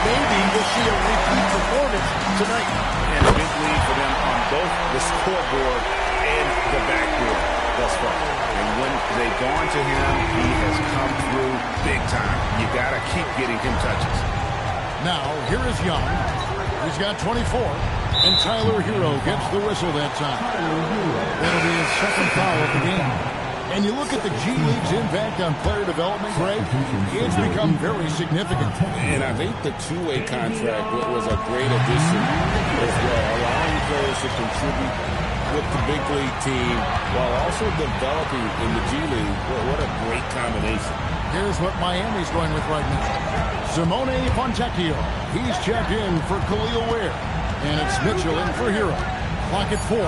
maybe we'll see a repeat performance tonight. And a big lead for them on both the scoreboard and the backboard thus far. And when they've gone to him, he has come through big time. You got to keep getting him touches. Now, here is Young. He's got 24. And Tyler Hero gets the whistle that time. That'll be his second foul of the game. And you look at the G League's impact on player development, Greg, it's become very significant. And I think the two-way contract was a great addition as well, allowing players to contribute with the big league team while also developing in the G League. What a great combination. Here's what Miami's going with right now. Simone Fontecchio. He's checked in for Khalil Ware. And it's Mitchell in for Hero. Clock at 4.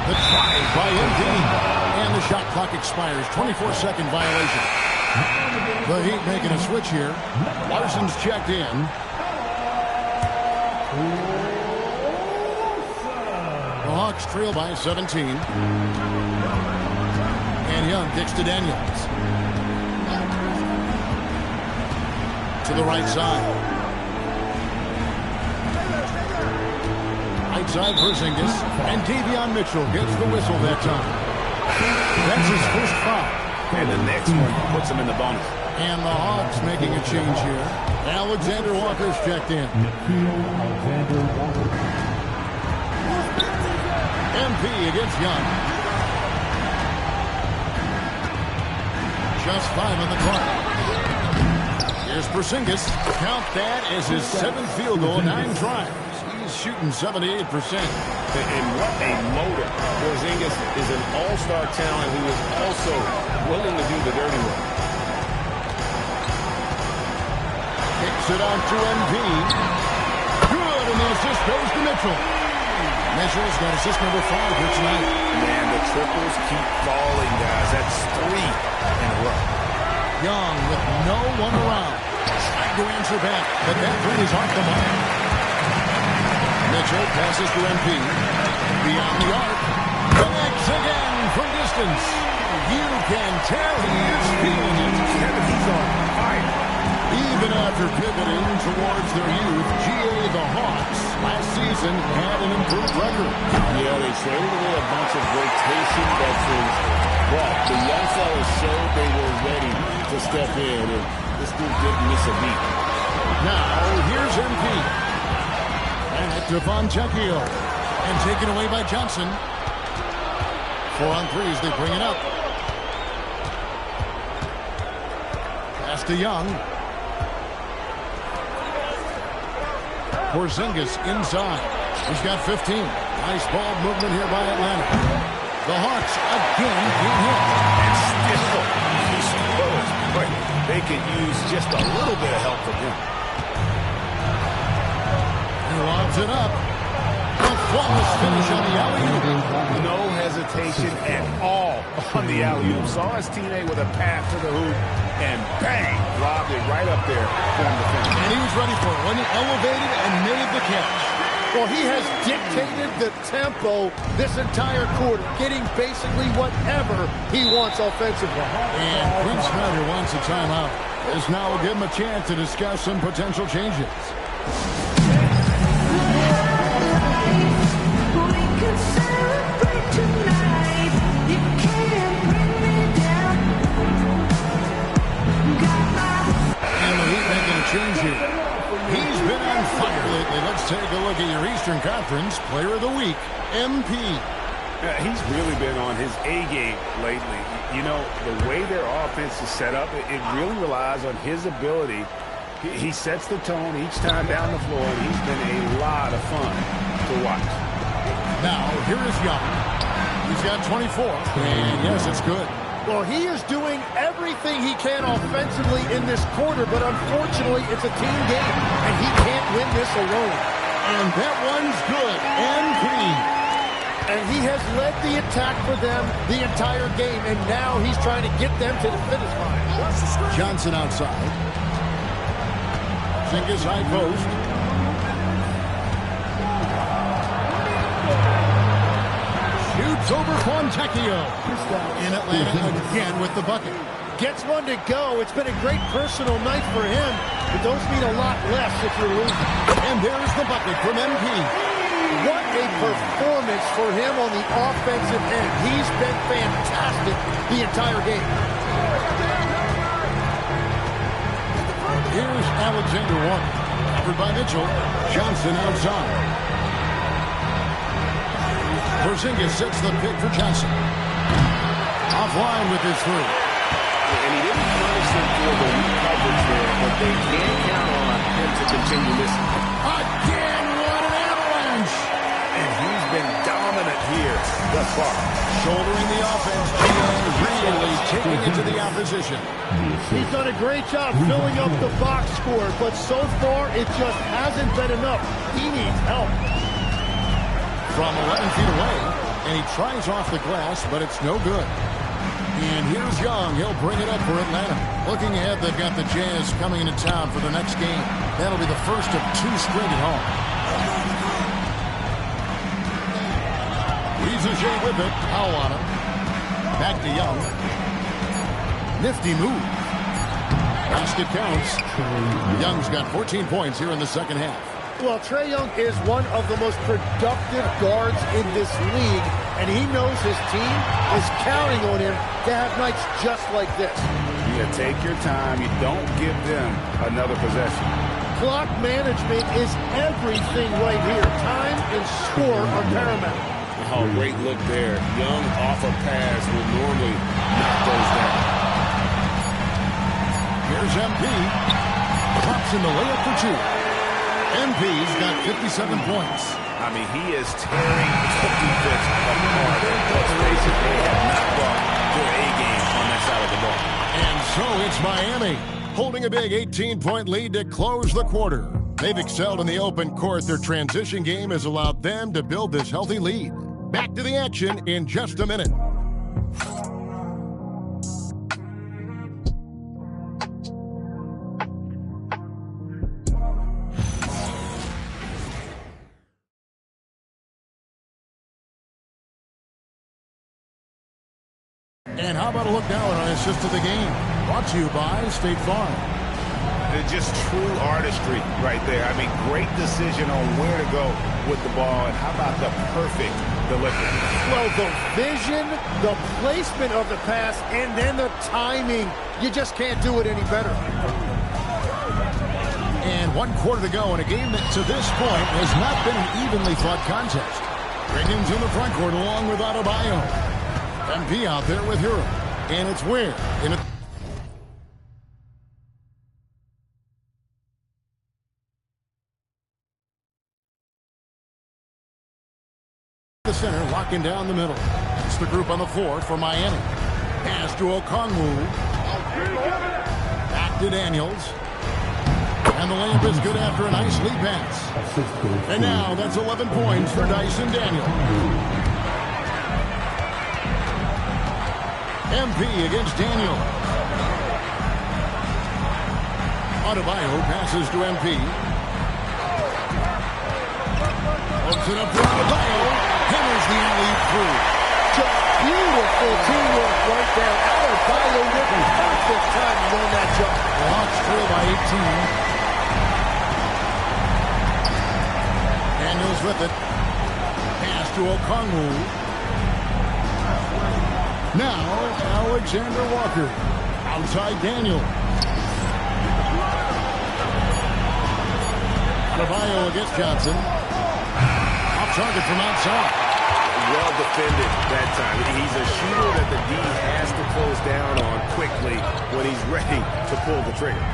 The try by MD. And the shot clock expires. 24-second violation. The Heat making a switch here. Larson's checked in. The Hawks trail by 17. And Young kicks to Daniels. To the right side. Right side for Zingis. And Davion Mitchell gets the whistle that time. That's his first foul. And the next one puts him in the bonus. And the Hawks making a change here. Alexander Walker's checked in. MP against Young. Just 5 on the clock. Here's Porzingis. Count that as his 7th field goal, 9 tries. He's shooting 78%. And what a motor. Porzingis is an all-star talent who is also willing to do the dirty work. Kicks it out to MV. Good, and the assist goes to Mitchell. Mitchell's got assist number 5 here tonight. Man, the triples keep falling, guys. That's 3 in a row. Young with no one around. Trying to answer back, but that three is off the mark. Mitchell passes to MP. Beyond the arc. Connects again from distance. You can tell he's feeling it. He's on fire. Even after pivoting towards their youth, GA the Hawks last season had an improved record. Yeah, they traded away a bunch of rotation veterans, but the young fellas showed they were ready to step in, and this dude didn't miss a beat. Now, here's MP. Back to Fontecchio. And taken away by Johnson. 4 on 3s, they bring it up. Pass to Young. Porzingis inside. He's got 15. Nice ball movement here by Atlanta. The Hawks again being hit. And still, he scores. But they could use just a little bit of help from him. He lobs it up. A flawless finish on the alley-oop. No hesitation at all on the alley-oop. Saw his teammate with a pass to the hoop, and bang, lobbed it right up there for him to finish. And he was ready for it when he elevated and made the catch. Well, he has dictated the tempo this entire quarter, getting basically whatever he wants offensively. And Quinn Snyder wants a timeout. This now will give him a chance to discuss some potential changes. Change here. He's been on fire lately. Let's take a look at your Eastern Conference Player of the Week, MP. He's really been on his A game lately. You know, the way their offense is set up, it really relies on his ability. He sets the tone each time down the floor, and he's been a lot of fun to watch. Now, here is Young. He's got 24, and yes, it's good. Well, he is doing everything he can offensively in this quarter, but unfortunately, it's a team game, and he can't win this alone. And that one's good. MP. And he has led the attack for them the entire game, and now he's trying to get them to the finish line. Johnson outside. Zingis high post. Shoots over Fontecchio. In Atlanta again with the bucket. Gets one to go. It's been a great personal night for him, but those mean a lot less if you're losing. And there's the bucket from MP. What a performance for him on the offensive end. He's been fantastic the entire game. Here's Alexander Walker. Covered by Mitchell. Johnson outside. Porzingis sets the pick for Johnson. Offline with his three. And he didn't punish him for the weak coverage there, but they can count on him to continue this. Again, what an avalanche! And he's been dominant here thus far. Shouldering the offense, really taking it to the opposition. He's done a great job filling up the box score, but so far it just hasn't been enough. He needs help. From 11 feet away, and he tries off the glass, but it's no good. And here's Young. He'll bring it up for Atlanta. Looking ahead, they've got the Jazz coming into town for the next game. That'll be the first of 2 straight at home. Jay with it. Foul on him. Back to Young. Nifty move. Basket counts. Young's got 14 points here in the second half. Well, Trae Young is one of the most productive guards in this league, and he knows his team is counting on him to have nights just like this. Yeah, take your time. You don't give them another possession. Clock management is everything right here. Time and score are paramount. Oh, great look there. Young off a pass will normally knock those down. Here's MP. Drops in the layup for 2. MP's got 57 points. I mean, he is tearing the defense apart. Let's face it, they have not brought their A game on that side of the ball. And so it's Miami, holding a big 18-point lead to close the quarter. They've excelled in the open court. Their transition game has allowed them to build this healthy lead. Back to the action in just a minute. And how about a look now at our assist of the game? Brought to you by State Farm. Just true artistry right there. I mean, great decision on where to go with the ball, and how about the perfect delivery? Well, the vision, the placement of the pass, and then the timing. You just can't do it any better. And 1 quarter to go in a game that to this point has not been an evenly fought contest. Wiggins in the front court along with Adebayo. MP out there with Hero. And it's where? In a the center, locking down the middle. It's the group on the floor for Miami. Pass to Okongwu. Back to Daniels. And the layup is good after a nice lead pass. And now that's 11 points for Dyson Daniel. MP against Daniel. Adebayo passes to MP. Hooks it up to Adebayo. Hammers the alley through. Just beautiful teamwork right there. Adebayo with the perfect timing on that jump. The Hawks trail by 18. Daniels with it. Pass to Okongwu. Now, Alexander Walker. Outside Daniel. Adebayo against Johnson. Off target from outside. Well defended that time. He's a shooter that the D has to close down on quickly when he's ready to pull the trigger.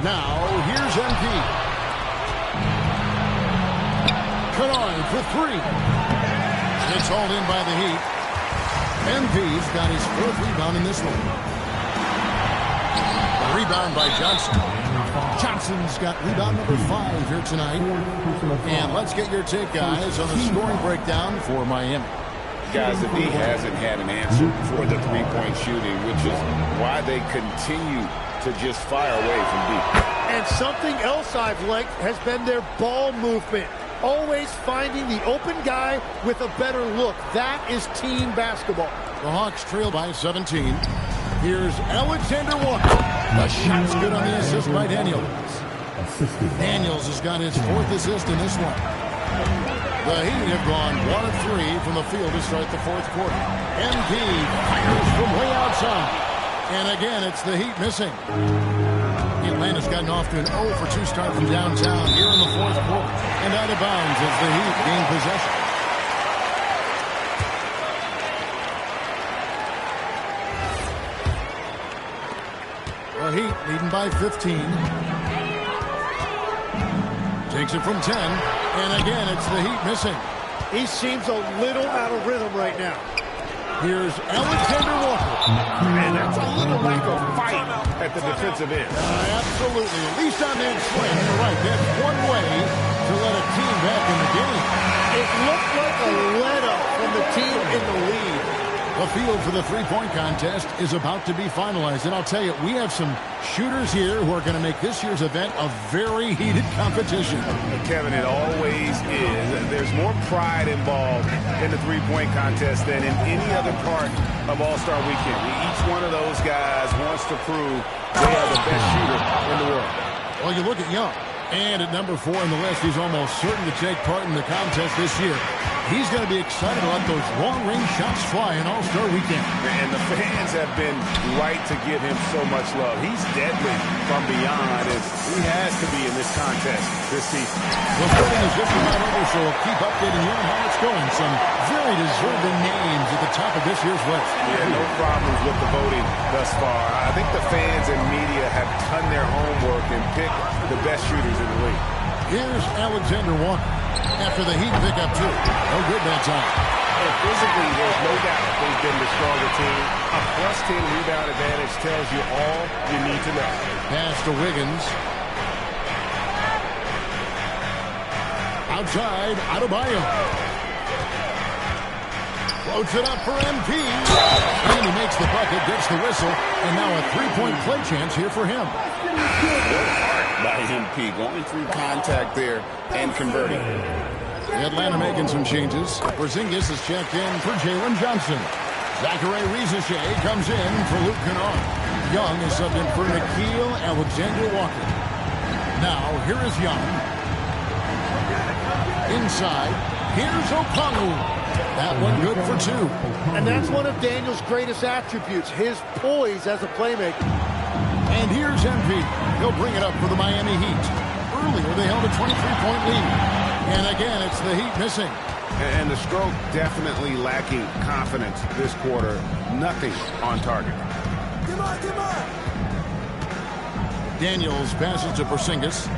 Now, here's MP. Kennard for 3. It's hauled in by the Heat. MP's got his 4th rebound in this one. A rebound by Johnson. Johnson's got rebound number 5 here tonight. And let's get your take, guys, on the scoring breakdown for Miami. Guys, the D hasn't had an answer for the three-point shooting, which is why they continue to just fire away from deep. And something else I've liked has been their ball movement. Always finding the open guy with a better look. That is team basketball. The Hawks trail by 17. Here's Alexander Walker. The shot's good on the assist by Daniels. Daniels has got his 4th assist in this one. The Heat have gone 1 of 3 from the field to start the 4th quarter. MP fires from way outside. And again, it's the Heat missing. Atlanta's gotten off to an 0 for 2 start from downtown here in the 4th quarter. And out of bounds as the Heat gain possession. The Heat leading by 15. Takes it from 10. And again, it's the Heat missing. He seems a little out of rhythm right now. Here's Alexander Walker. And that's a little lack of fight at the defensive end. Absolutely. At least on that swing. You're right. That's one way to let a team back in the game. It looked like a let-up from the team in the lead. The field for the three-point contest is about to be finalized. And I'll tell you, we have some shooters here who are going to make this year's event a very heated competition. Kevin, it always is. There's more pride involved in the three-point contest than in any other part of All-Star Weekend. Each one of those guys wants to prove they are the best shooter in the world. Well, you look at Young. And at number 4 on the list, he's almost certain to take part in the contest this year. He's going to be excited to let those long-range shots fly in All-Star Weekend. And the fans have been right to give him so much love. He's deadly from beyond, and he has to be in this contest this season. The voting is just about over, so we'll keep updating you on how it's going. Some very deserving names at the top of this year's list. Yeah, no problems with the voting thus far. I think the fans and media have done their homework and picked the best shooters in the league. Here's Alexander Walker. After the Heat pick up 2. No good that time. Physically, there's no doubt they've been the stronger team. A +10 rebound advantage tells you all you need to know. Pass to Wiggins. Outside, Adebayo. Floats it up for MP. And he makes the bucket, gets the whistle, and now a three-point play chance here for him. By MP, going through contact there and converting. Atlanta making some changes. Porzingis is checked in for Jalen Johnson. Zachary Rizachet comes in for Luke Kennard. Young is subbed in for Nickeil Alexander-Walker. Now, here is Young. Inside, here's Okongwu. That one good for 2. And that's one of Daniel's greatest attributes, his poise as a playmaker. And here's MP. He'll bring it up for the Miami Heat. Earlier, they held a 23-point lead. And again, it's the Heat missing. And the stroke definitely lacking confidence this quarter. Nothing on target. Come on. Daniels passes to Porzingis.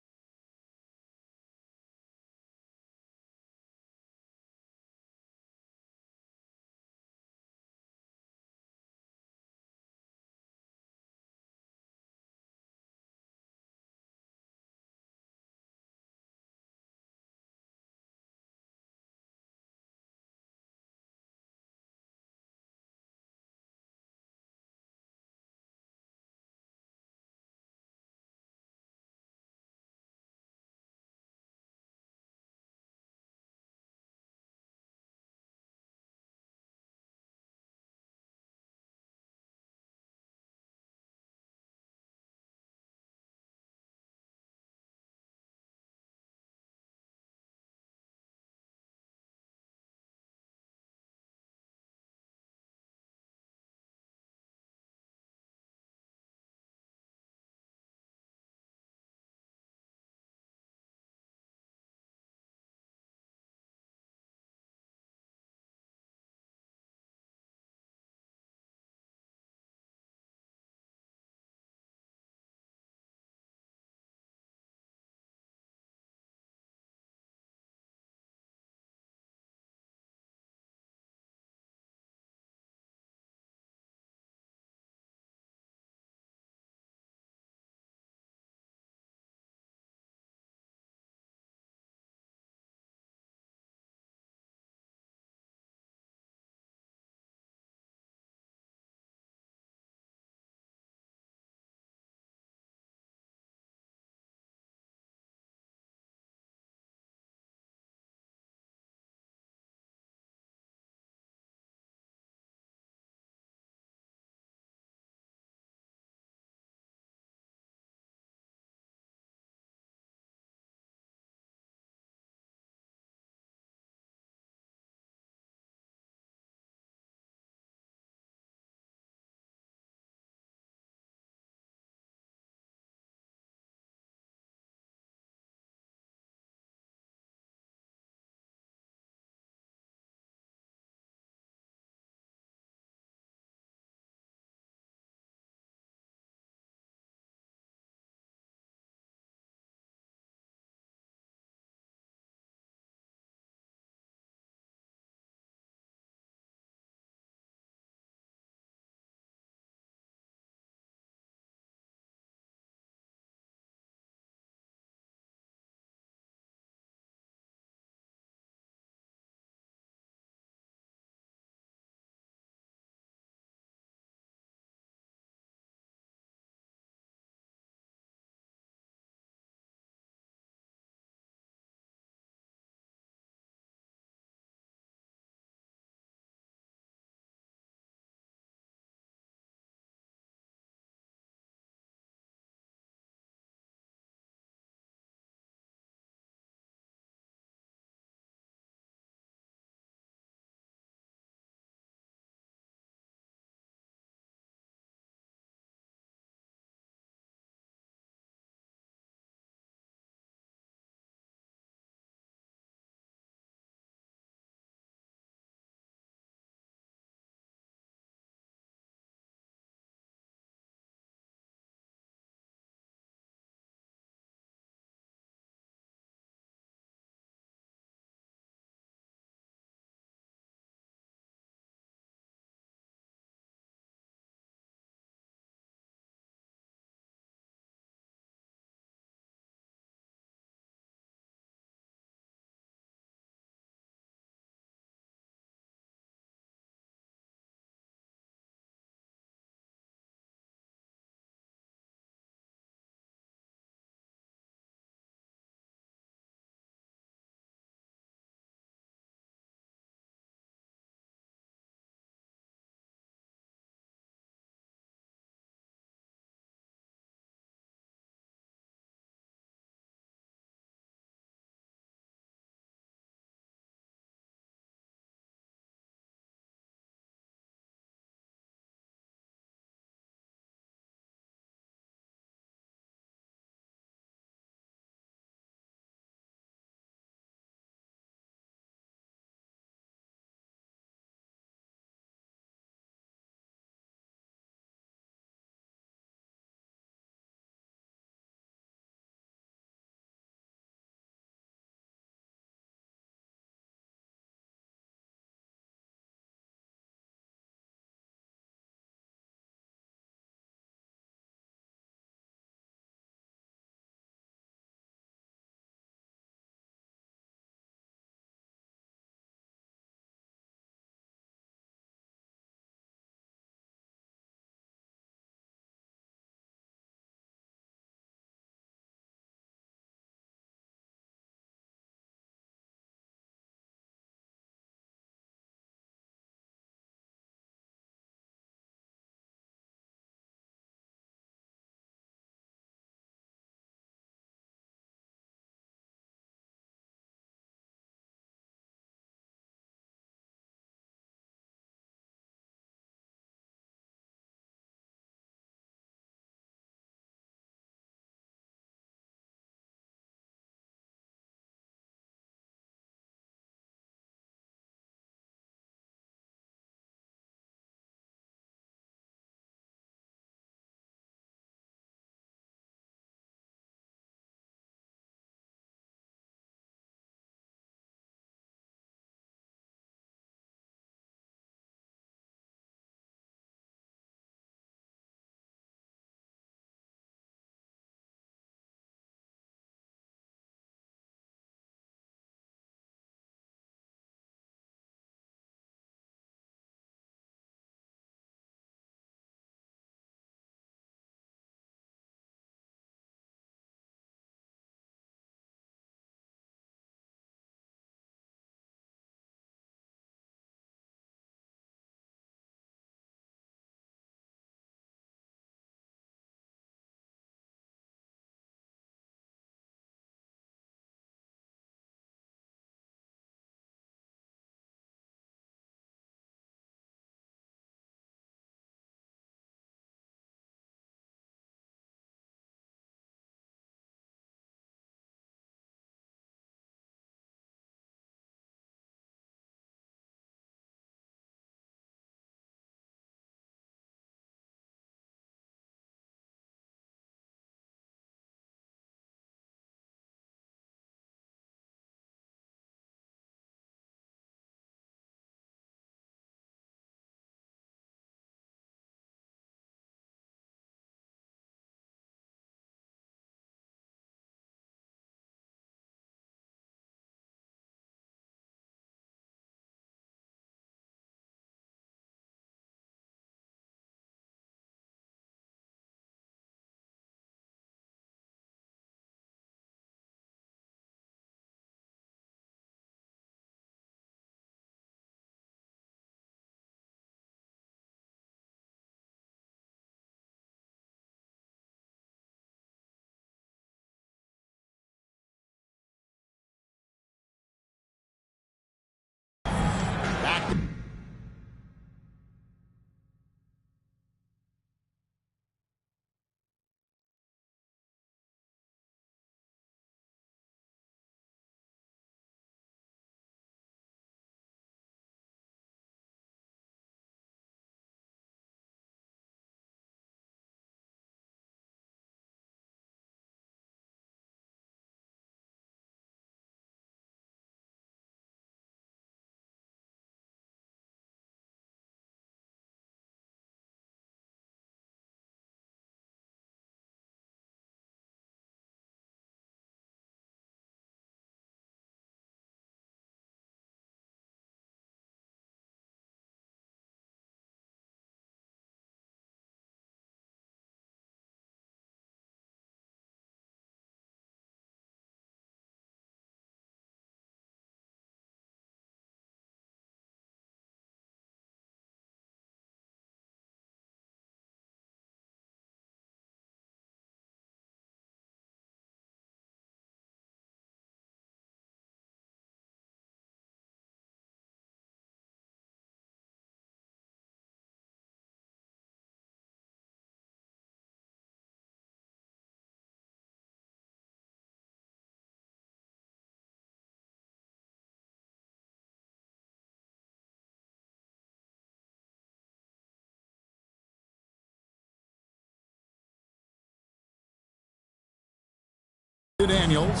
Daniels.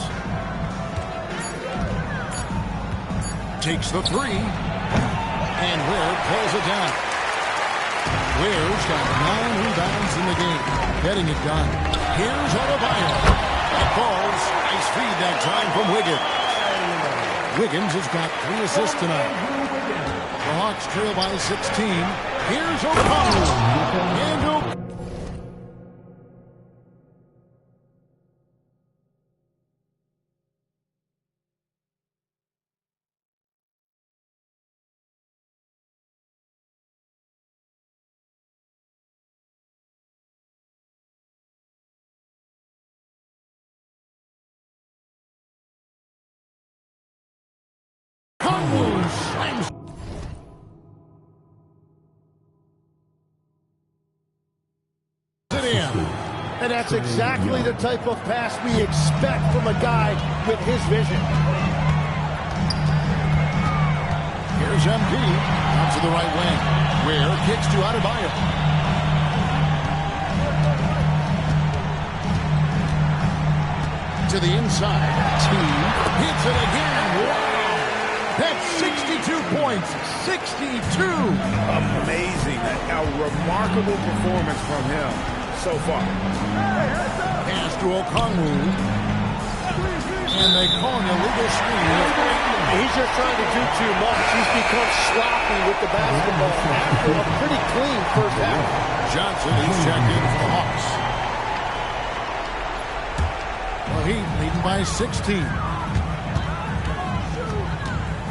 Takes the three. And Ware pulls it down. Ware's got 9 rebounds in the game. Getting it done. Here's Adebayo. That falls. Nice feed that time from Wiggins. Wiggins has got 3 assists tonight. The Hawks trail by 16. Here's O'Connell. And O'Connell. Slams it in. And that's exactly the type of pass we expect from a guy with his vision. Here's MP. Out to the right wing. Ware kicks to Adebayo. To the inside. T hits it again. Wow. That's 62 points. 62. Amazing. A remarkable performance from him so far. Pass to O'Connell. And they call an illegal screen. He's just trying to do too much. He's become sloppy with the basketball after a pretty clean first half. Johnson is checked in for the Hawks. Well, Heat leading by 16.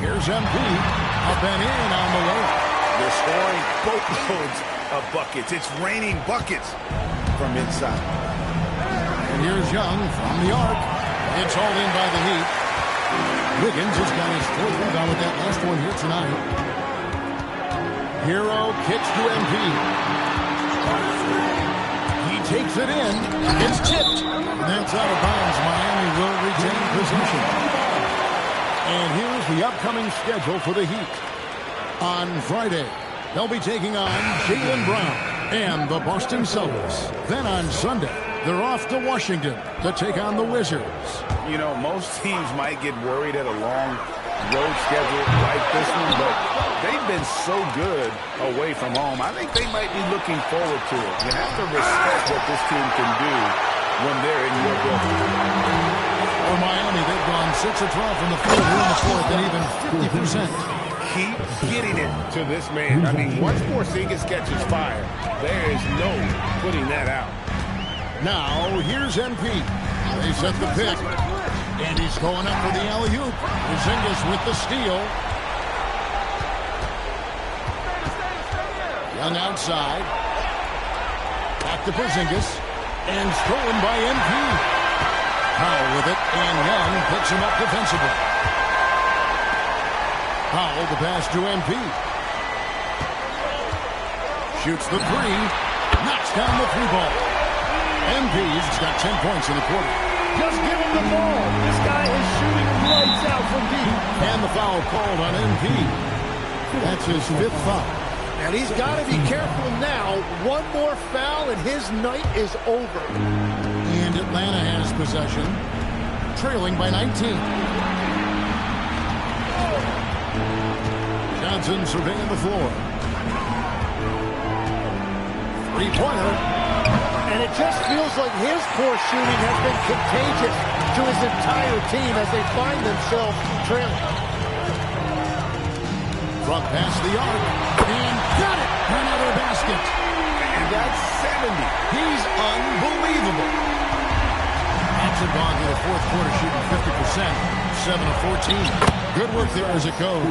Here's MP. Up and in on the layup. They're scoring boatloads of buckets. It's raining buckets from inside. And here's Young from the arc. It's all in by the Heat. Wiggins has got his 4th rebound with that last one here tonight. Hero kicks to MP. He takes it in. It's tipped. And that's out of bounds. Miami will retain possession. And here's the upcoming schedule for the Heat. On Friday, they'll be taking on Jaylen Brown and the Boston Celtics. Then on Sunday, they're off to Washington to take on the Wizards. You know, most teams might get worried at a long road schedule like this one, but they've been so good away from home. I think they might be looking forward to it. You have to respect what this team can do when they're in your building. For Miami, they've gone 6 of 12 from the field here in the 4th and even 50%. Keep getting it to this man. I mean, once Porzingis catches fire, there is no putting that out. Now, here's MP. They set the pick. And he's going up for the alley-oop. Porzingis with the steal. Young outside. Back to Porzingis. And stolen by MP. Powell with it. And Young picks him up defensively. Powell the pass to MP. Shoots the three. Knocks down the 3-ball. MP's got 10 points in the quarter. Just give him the ball. This guy is shooting lights out from deep. And the foul called on MP. That's his 5th foul. And he's got to be careful now. One more foul and his night is over. And Atlanta has possession. Trailing by 19. Johnson surveying the floor. 3-pointer. And it just feels like his poor shooting has been contagious to his entire team as they find themselves trailing. Front pass the arc. And got it. Another basket. And that's 70. He's unbelievable. Johnson gone to the 4th quarter shooting 50%. 7 of 14. Good work there as it goes.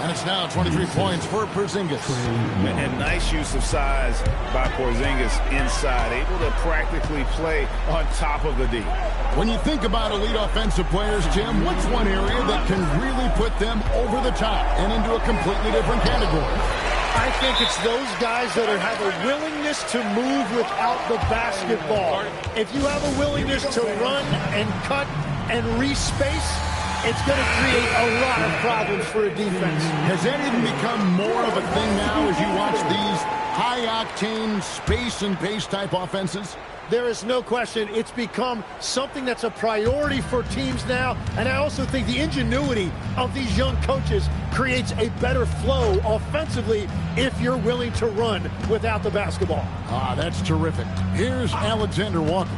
And it's now 23 points for Porzingis. And nice use of size by Porzingis inside. Able to practically play on top of the D. When you think about elite offensive players, Jim, what's one area that can really put them over the top and into a completely different category? I think it's those guys that have a willingness to move without the basketball. If you have a willingness to run and cut and respace, it's going to create a lot of problems for a defense. Has that even become more of a thing now as you watch these high-octane space and pace type offenses? There is no question it's become something that's a priority for teams now, and I also think the ingenuity of these young coaches creates a better flow offensively if you're willing to run without the basketball. That's terrific. Here's Alexander Walker,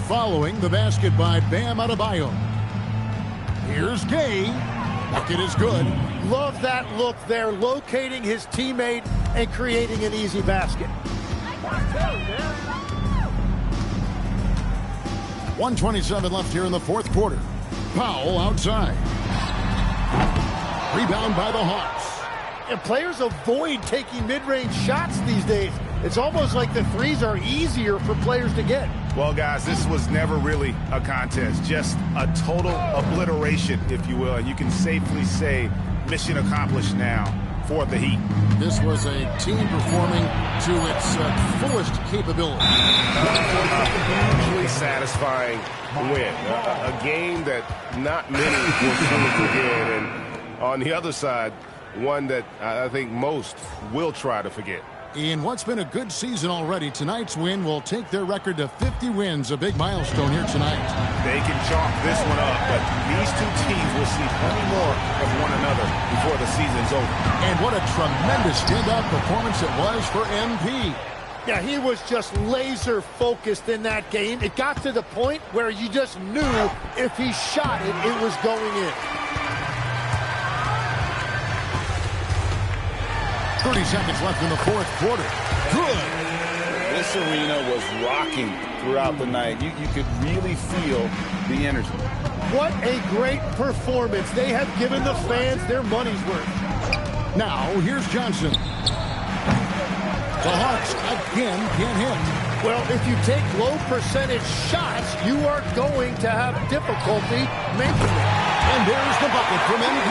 following the basket by Bam Adebayo. Here's Gay. Bucket is good. Love that look there, locating his teammate and creating an easy basket. 1:27 left here in the fourth quarter. Powell outside. Rebound by the Hawks. And players avoid taking mid-range shots these days. It's almost like the threes are easier for players to get. Well, guys, this was never really a contest. Just a total obliteration, if you will. And you can safely say mission accomplished now for the Heat. This was a team performing to its fullest capability. Hugely satisfying win. A game that not many will truly forget. And on the other side, one that I think most will try to forget. In what's been a good season already, tonight's win will take their record to 50 wins, a big milestone here tonight. They can chalk this one up, but these two teams will see plenty more of one another before the season's over. And what a tremendous standout performance it was for MP. Yeah, he was just laser focused in that game. It got to the point where you just knew if he shot it, it was going in. 30 seconds left in the fourth quarter. Good. This arena was rocking throughout the night. You could really feel the energy. What a great performance. They have given the fans their money's worth. Now, here's Johnson. The Hawks again can't hit. Well, if you take low percentage shots, you are going to have difficulty making them. And there's the bucket from MP.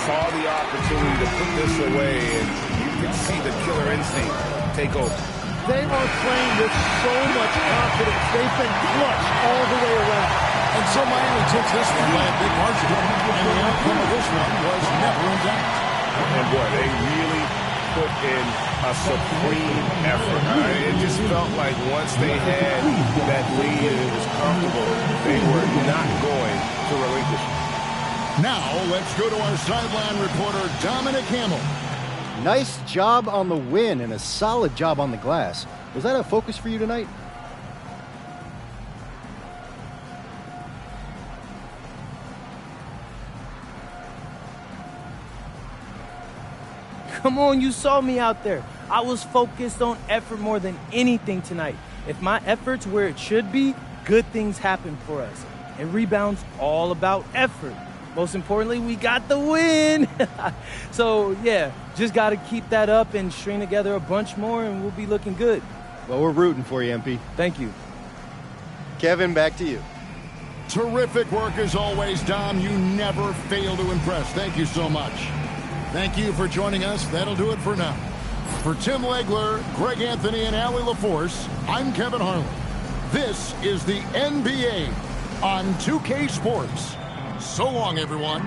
Saw the opportunity to put this away, and you can see the killer instinct take over. They are playing with so much confidence. They've been clutch all the way around. And so Miami takes this one by a big margin. And the outcome of this one was never in doubt. And boy, they really put in a supreme effort. It just felt like once they had that lead and it was comfortable, they were not going to relinquish it. Now, let's go to our sideline reporter, Dominic Hamill. Nice job on the win and a solid job on the glass. Was that a focus for you tonight? Come on, you saw me out there. I was focused on effort more than anything tonight. If my effort's where it should be, good things happen for us. And rebounds all about effort. Most importantly, we got the win. So, yeah, just got to keep that up and string together a bunch more, and we'll be looking good. Well, we're rooting for you, MP. Thank you. Kevin, back to you. Terrific work as always, Dom. You never fail to impress. Thank you so much. Thank you for joining us. That'll do it for now. For Tim Legler, Greg Anthony, and Allie LaForce, I'm Kevin Harlan. This is the NBA on 2K Sports. So long, everyone.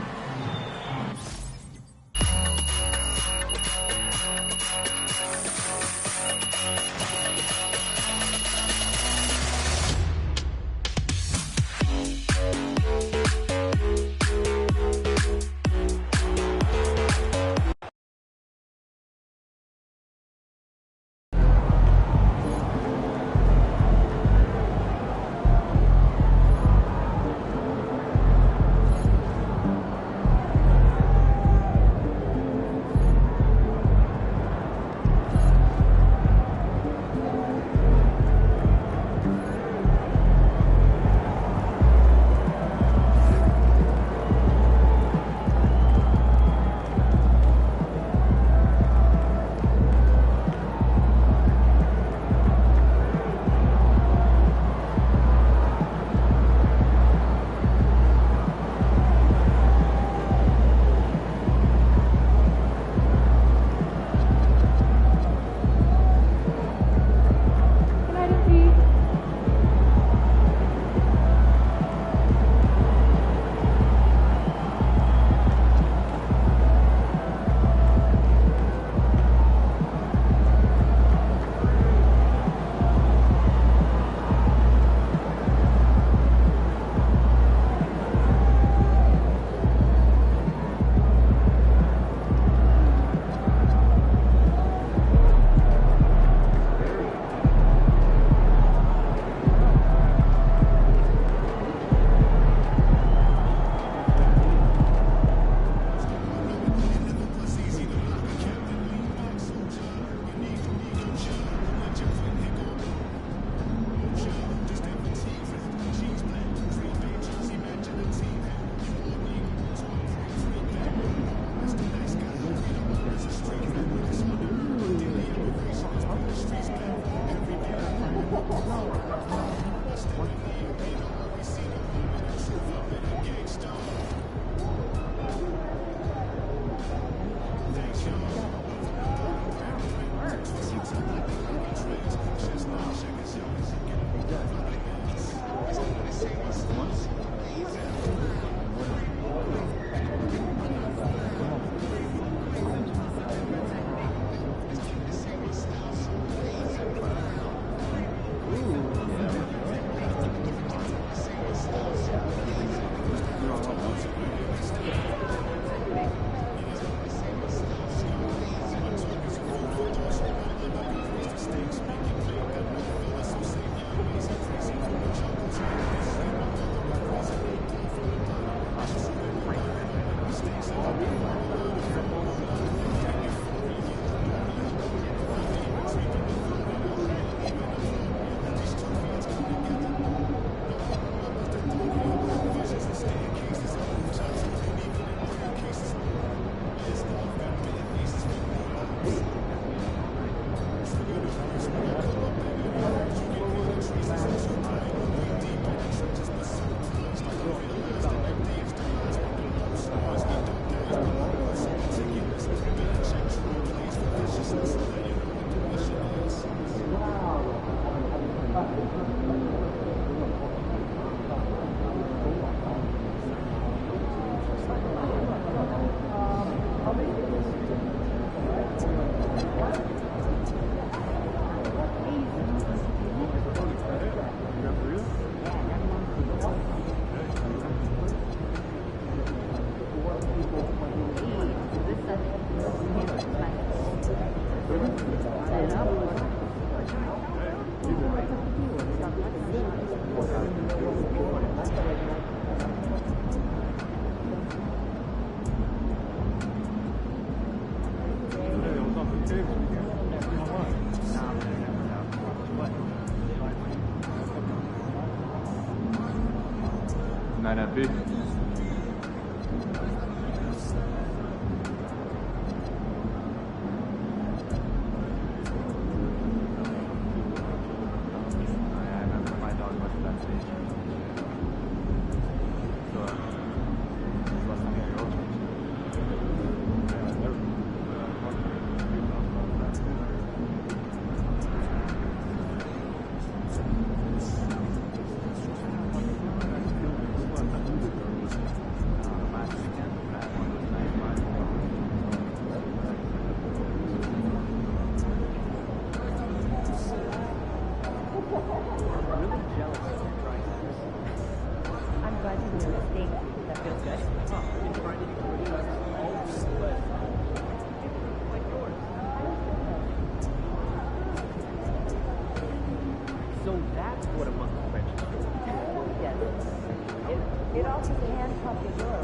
Nein, nein, Bild. It also can handcuff the door.